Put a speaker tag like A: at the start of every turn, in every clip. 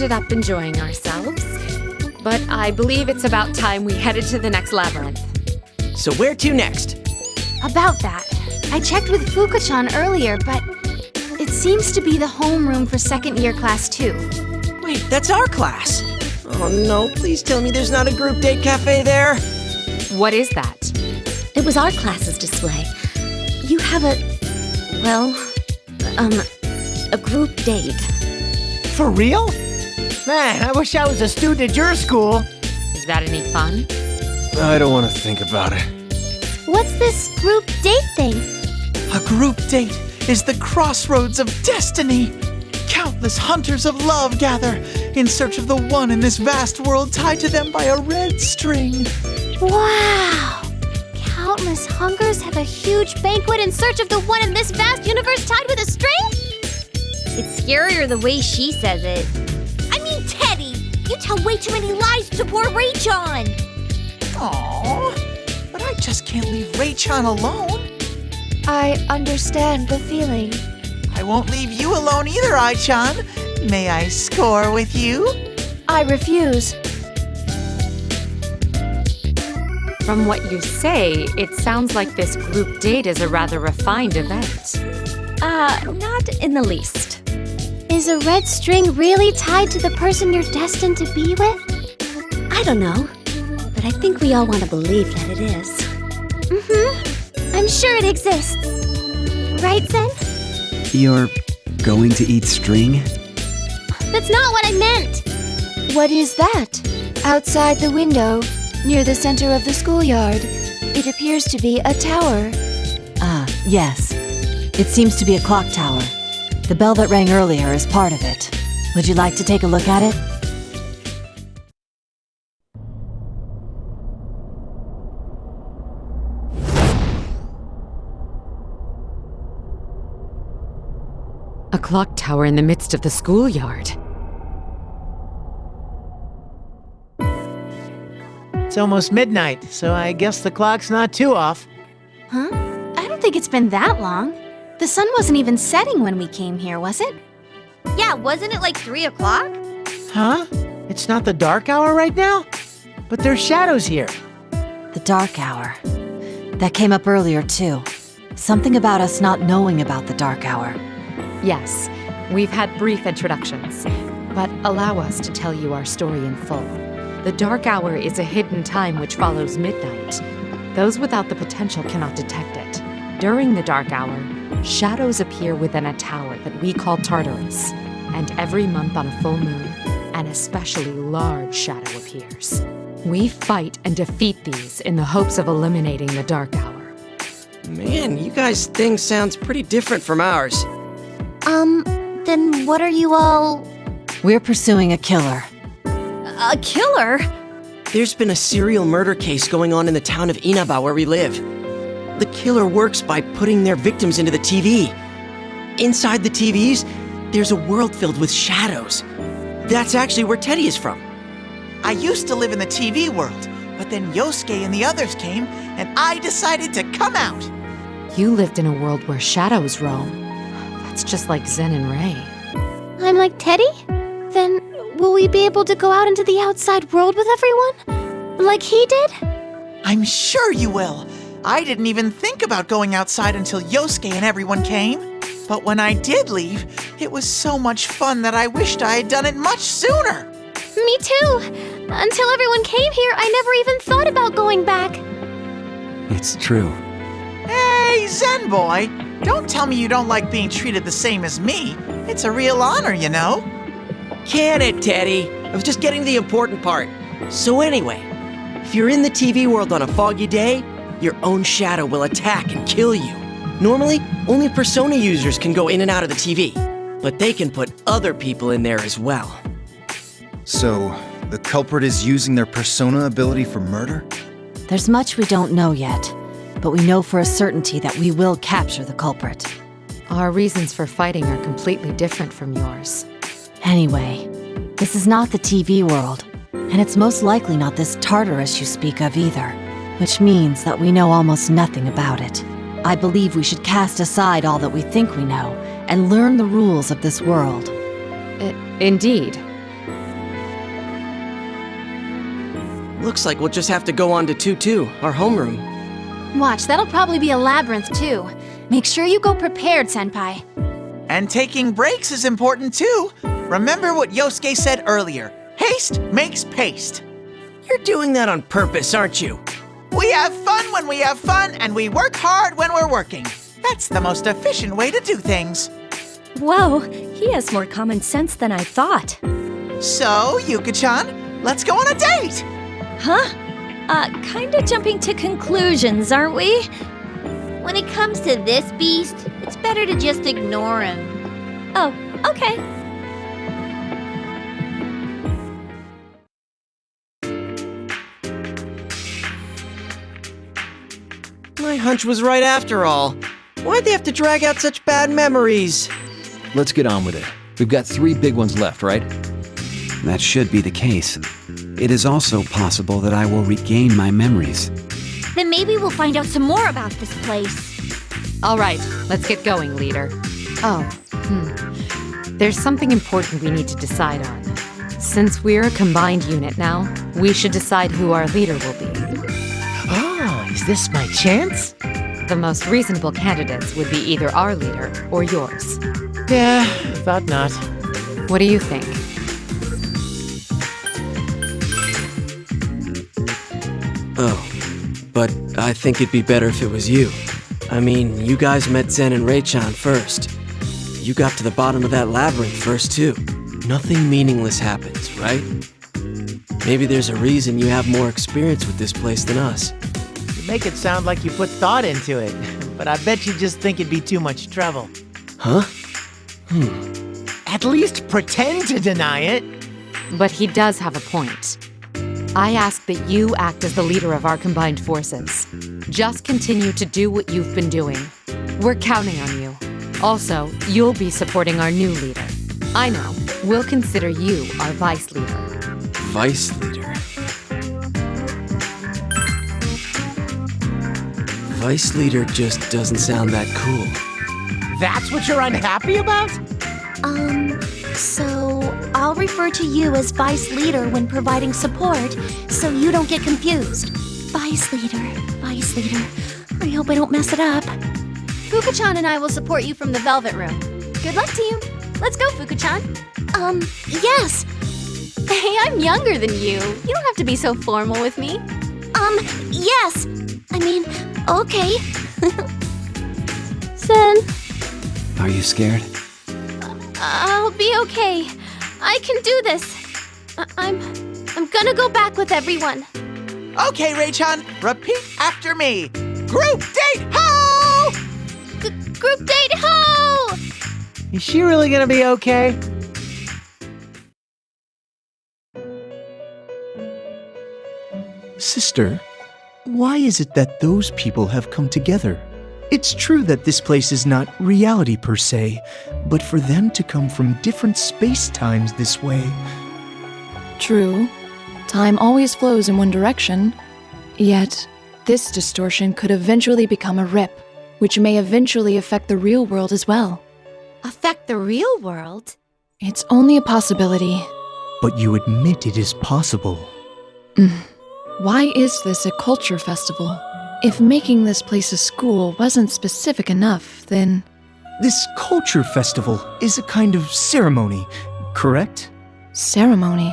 A: ended up enjoying ourselves. But I believe it's about time we headed to the next labyrinth.
B: So where to next?
C: About that, I checked with Fuuka-chan earlier, but it seems to be the homeroom for second-year class 2.
B: Wait, that's our class. Oh no, please tell me there's not a group date cafe there.
A: What is that?
D: It was our class's display. You have a group date.
E: For real? Man, I wish I was a student at your school.
A: Is that any fun?
F: I don't want to think about it.
C: What's this group date thing?
G: A group date is the crossroads of destiny. Countless hunters of love gather in search of the one in this vast world tied to them by a red string.
C: Wow! Countless hungers have a huge banquet in search of the one in this vast universe tied with a string?
H: It's scarier the way she says it. I mean, Teddy, you tell way too many lies to poor Ray-chan.
G: Aww, but I just can't leave Ray-chan alone.
C: I understand the feeling.
G: I won't leave you alone either, Ai-chan. May I score with you?
C: I refuse.
A: From what you say, it sounds like this group date is a rather refined event.
D: Not in the least.
C: Is a red string really tied to the person you're destined to be with?
D: I don't know, but I think we all want to believe that it is.
C: Mm-hmm. I'm sure it exists. Right, Zen?
I: You're going to eat string?
C: That's not what I meant! What is that? Outside the window, near the center of the schoolyard, it appears to be a tower.
J: Yes. It seems to be a clock tower. The bell that rang earlier is part of it. Would you like to take a look at it?
A: A clock tower in the midst of the schoolyard.
E: It's almost midnight, so I guess the clock's not too off.
C: Huh? I don't think it's been that long. The sun wasn't even setting when we came here, was it?
H: Yeah, wasn't it like 3 o'clock?
E: Huh? It's not the dark hour right now? But there's shadows here.
J: The dark hour. That came up earlier, too. Something about us not knowing about the dark hour.
A: Yes, we've had brief introductions, but allow us to tell you our story in full. The dark hour is a hidden time which follows midnight. Those without the potential cannot detect it. During the dark hour, shadows appear within a tower that we call Tartarus, and every month on a full moon, an especially large shadow appears. We fight and defeat these in the hopes of eliminating the dark hour.
B: Man, you guys' thing sounds pretty different from ours.
C: Then what are you all...
J: We're pursuing a killer.
H: A killer?
B: There's been a serial murder case going on in the town of Inaba where we live. The killer works by putting their victims into the TV. Inside the TVs, there's a world filled with shadows. That's actually where Teddy is from.
G: I used to live in the TV world, but then Yosuke and the others came, and I decided to come out.
A: You lived in a world where shadows roam. That's just like Zen and Ray.
C: I'm like Teddy? Then will we be able to go out into the outside world with everyone? Like he did?
G: I'm sure you will. I didn't even think about going outside until Yosuke and everyone came. But when I did leave, it was so much fun that I wished I had done it much sooner.
C: Me too. Until everyone came here, I never even thought about going back.
I: It's true.
G: Hey, Zen boy, don't tell me you don't like being treated the same as me. It's a real honor, you know.
B: Can it, Teddy? I was just getting to the important part. So anyway, if you're in the TV world on a foggy day, your own shadow will attack and kill you. Normally, only Persona users can go in and out of the TV, but they can put other people in there as well.
I: So, the culprit is using their Persona ability for murder?
J: There's much we don't know yet, but we know for a certainty that we will capture the culprit.
A: Our reasons for fighting are completely different from yours.
J: Anyway, this is not the TV world, and it's most likely not this Tartarus you speak of either, which means that we know almost nothing about it. I believe we should cast aside all that we think we know and learn the rules of this world.
A: Indeed.
B: Looks like we'll just have to go on to 2-2, our homeroom.
C: Watch, that'll probably be a labyrinth too. Make sure you go prepared, Senpai.
G: And taking breaks is important too. Remember what Yosuke said earlier. Haste makes paste.
B: You're doing that on purpose, aren't you?
G: We have fun when we have fun, and we work hard when we're working. That's the most efficient way to do things.
D: Whoa, he has more common sense than I thought.
G: So, Yuka-chan, let's go on a date!
D: Huh? Kinda jumping to conclusions, aren't we?
H: When it comes to this beast, it's better to just ignore him.
D: Oh, okay.
B: My hunch was right after all. Why'd they have to drag out such bad memories?
F: Let's get on with it. We've got 3 big ones left, right?
K: That should be the case. It is also possible that I will regain my memories.
H: Then maybe we'll find out some more about this place.
A: All right, let's get going, leader. Oh, There's something important we need to decide on. Since we're a combined unit now, we should decide who our leader will be.
E: Oh, is this my chance?
A: The most reasonable candidates would be either our leader or yours.
E: Yeah, thought not.
A: What do you think?
B: Oh, but I think it'd be better if it was you. I mean, you guys met Zen and Rei-chan first. You got to the bottom of that labyrinth first, too. Nothing meaningless happens, right? Maybe there's a reason you have more experience with this place than us.
E: You make it sound like you put thought into it, but I bet you just think it'd be too much trouble.
B: Huh?
E: At least pretend to deny it.
A: But he does have a point. I ask that you act as the leader of our combined forces. Just continue to do what you've been doing. We're counting on you. Also, you'll be supporting our new leader. I know, we'll consider you our vice leader.
B: Vice leader? Vice leader just doesn't sound that cool.
E: That's what you're unhappy about?
C: So I'll refer to you as Vice Leader when providing support, so you don't get confused. Vice Leader. I hope I don't mess it up. Fuka-chan and I will support you from the Velvet Room. Good luck to you. Let's go, Fuka-chan. Yes. Hey, I'm younger than you. You don't have to be so formal with me. Yes. I mean, okay. Zen.
K: Are you scared?
C: I'll be okay. I can do this. I'm gonna go back with everyone.
G: Okay, Rei-chan, repeat after me. Group date ho!
C: Group date ho!
E: Is she really gonna be okay?
L: Sister, why is it that those people have come together? It's true that this place is not reality per se, but for them to come from different space-times this way...
M: True. Time always flows in one direction. Yet, this distortion could eventually become a rip, which may eventually affect the real world as well.
H: Affect the real world?
M: It's only a possibility.
L: But you admit it is possible.
M: Why is this a culture festival? If making this place a school wasn't specific enough, then...
L: This culture festival is a kind of ceremony, correct?
M: Ceremony?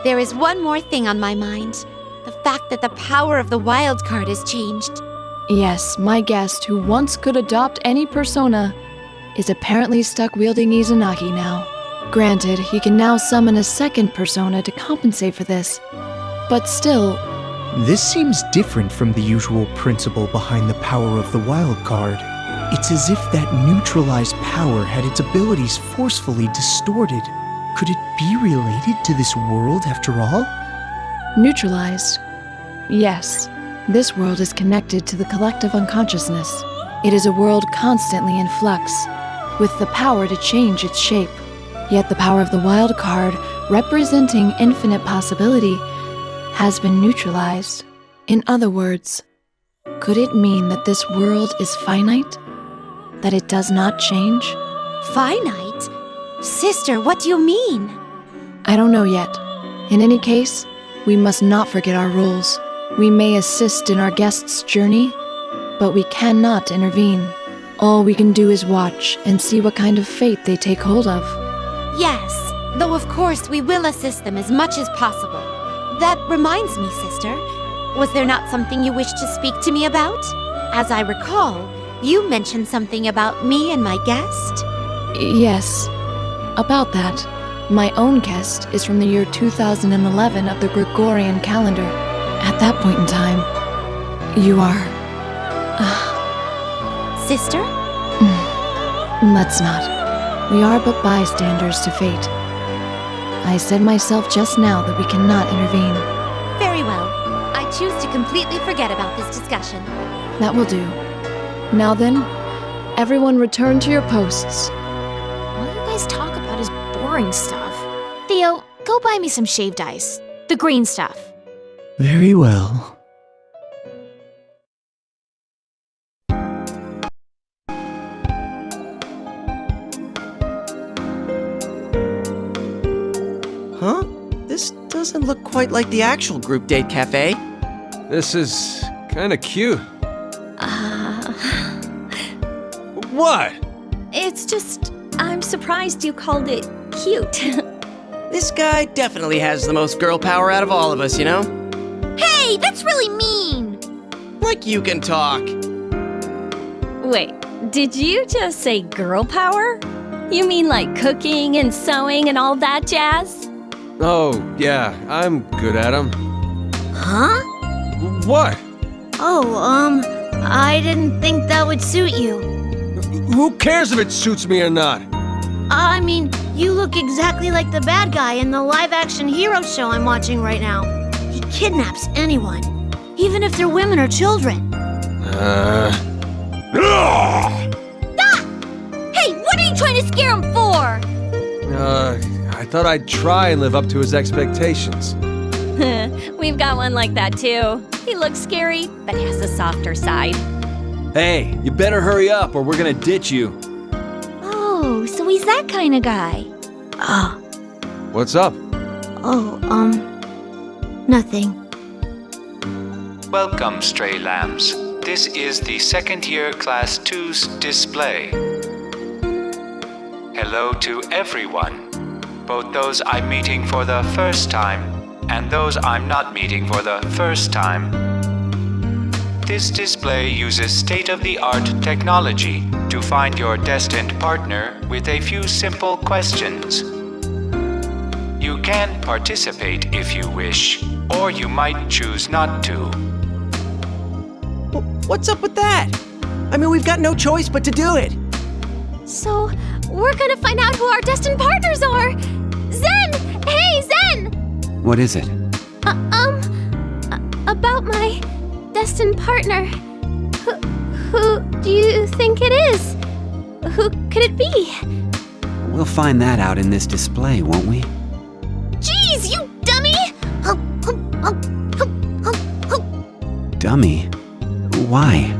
H: There is one more thing on my mind. The fact that the power of the wild card has changed.
M: Yes, my guest, who once could adopt any persona, is apparently stuck wielding Izanagi now. Granted, he can now summon a second persona to compensate for this. But still...
L: This seems different from the usual principle behind the power of the wild card. It's as if that neutralized power had its abilities forcefully distorted. Could it be related to this world after all?
M: Neutralized? Yes. This world is connected to the collective unconsciousness. It is a world constantly in flux, with the power to change its shape. Yet the power of the wild card, representing infinite possibility, has been neutralized. In other words, could it mean that this world is finite? That it does not change?
H: Finite? Sister, what do you mean?
M: I don't know yet. In any case, We must not forget our roles. We may assist in our guest's journey, but we cannot intervene. All we can do is watch and see what kind of fate they take hold of.
C: Yes, though of course we will assist them as much as possible. That reminds me, sister. Was there not something you wished to speak to me about? As I recall, you mentioned something about me and my guest.
M: Yes, about that. My own guest is from the year 2011 of the Gregorian calendar. At that point in time, you are...
C: Sister?
M: Let's not. We are but bystanders to fate. I said myself just now that we cannot intervene.
C: Very well. I choose to completely forget about this discussion.
M: That will do. Now then, everyone return to your posts.
C: All you guys talk about is boring stuff. Theo, go buy me some shaved ice. The green stuff.
L: Very well.
B: Huh? This doesn't look quite like the actual group date cafe.
N: This is kinda cute. What?
D: It's just, I'm surprised you called it cute.
B: This guy definitely has the most girl power out of all of us, you know?
H: Hey, that's really mean!
B: Like you can talk.
D: Wait, did you just say girl power? You mean like cooking and sewing and all that jazz?
N: Oh, yeah, I'm good at them.
H: Huh?
N: What?
H: Oh, I didn't think that would suit you.
N: Who cares if it suits me or not?
H: I mean, you look exactly like the bad guy in the live-action hero show I'm watching right now. He kidnaps anyone, even if they're women or children.
N: Ah!
H: Hey, what are you trying to scare him for?
N: I thought I'd try and live up to his expectations.
D: We've got one like that too. He looks scary, but has a softer side.
F: Hey, you better hurry up or we're gonna ditch you.
H: Oh, so he's that kind of guy.
N: What's up?
H: Nothing.
O: Welcome, stray lambs. This is the second year Class 2's display. Hello to everyone, both those I'm meeting for the first time and those I'm not meeting for the first time. This display uses state-of-the-art technology to find your destined partner with a few simple questions. You can participate if you wish, or you might choose not to.
B: What's up with that? I mean, we've got no choice but to do it.
C: So, we're gonna find out who our destined partners are! Zen! Hey, Zen!
K: What is it?
C: About my destined partner. Who do you think it is? Who could it be?
K: We'll find that out in this display, won't we?
H: Jeez, you dummy!
K: Dummy? Why?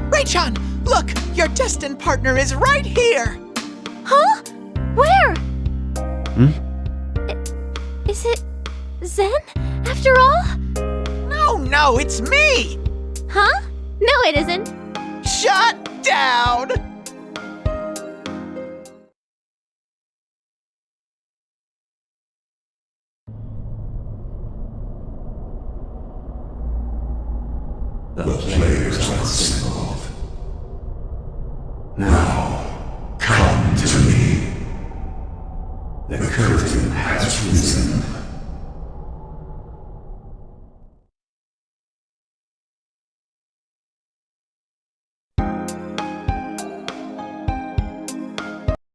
G: Raychan, look! Your destined partner is right here!
C: Huh? Where? Is it Zen, after all?
G: No, it's me!
C: Huh? No, it isn't.
G: Shut down!
P: The players are assembled. Now, come to me. The curtain has risen.